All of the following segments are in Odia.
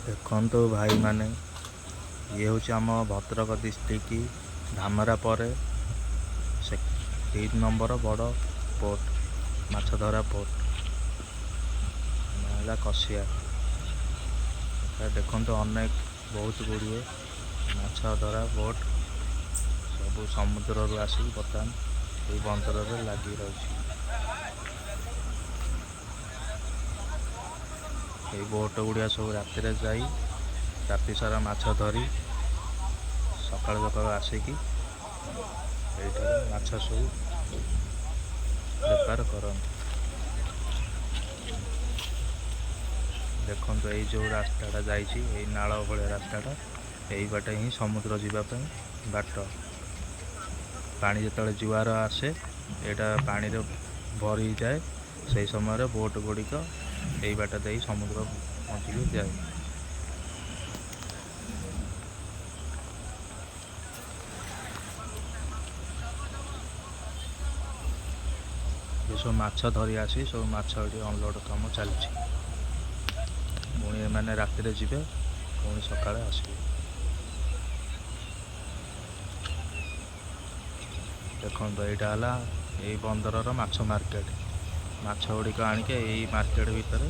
ଦେଖନ୍ତୁ ଭାଇମାନେ, ଇଏ ହେଉଛି ଆମ ଭଦ୍ରକ ଡିଷ୍ଟ୍ରିକ୍ଟ ଧାମରା ପରେ 3 ନମ୍ବର ବଡ଼ ପୋର୍ଟ, ମାଛ ଧରା ପୋର୍ଟ ହେଲା କସିଆ। ଦେଖନ୍ତୁ ବହୁତ ଗୁଡ଼ିଏ ମାଛ ଧରା ବୋଟ୍ ସବୁ ସମୁଦ୍ରରୁ ଆସିକି ବର୍ତ୍ତମାନ ଏହି ବନ୍ଦରରେ ଲାଗି ରହିଛି। এই ବୋଟ୍ ଗୁଡ଼ିଆ ସବୁ ରାତିରେ ଯାଇ ରାତି ସାରା ମାଛ ଧରି ସକାଳୁ ସକାଳୁ ଆସିକି ଏଇଠାରେ ମାଛ ସବୁ ବେପାର କରନ୍ତି। ଦେଖନ୍ତୁ ଏଇ ଯେଉଁ ରାସ୍ତାଟା ଯାଇଛି, ଏଇ ନାଳ ଭଳିଆ ରାସ୍ତାଟା, ଏଇ ବାଟେ ହିଁ ସମୁଦ୍ର ଯିବା ପାଇଁ ବାଟ। ପାଣି ଯେତେବେଳେ ଜୁଆର ଆସେ ଏଇଟା ପାଣିରେ ଭରିଯାଏ, ସେହି ସମୟରେ ବୋଟ୍ ଗୁଡ଼ିକ এই ବାଟ ଦେଇ ସମୁଦ୍ର ମଝିକୁ ଯାଏ। ସବୁ ମାଛ ଧରି ଆସି ସବୁ ମାଛ ଏଠି ଅନଲୋଡ଼ କାମ ଚାଲିଛି। ପୁଣି ଏମାନେ ରାତିରେ ଯିବେ, ପୁଣି ସକାଳେ ଆସିବେ। ଦେଖନ୍ତୁ ଏଇଟା ହେଲା ଏଇ ବନ୍ଦରର ମାଛ ମାର୍କେଟ। ମାଛ ଗୁଡ଼ିକ ଆଣିକି ଏଇ ମାର୍କେଟ ଭିତରେ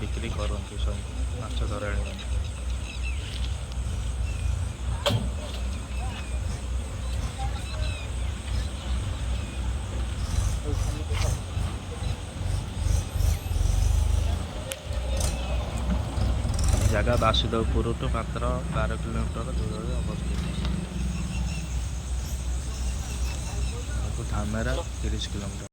ବିକ୍ରି କରନ୍ତି ସବୁ ମାଛ ଧରାଳୀମାନେ। ଜାଗା ବାସୁଦେବପୁରଠୁ ମାତ୍ର 12 କିଲୋମିଟର ଦୂରରେ ଅବସ୍ଥିତ। ଧାମେରା 30 କିଲୋମିଟର।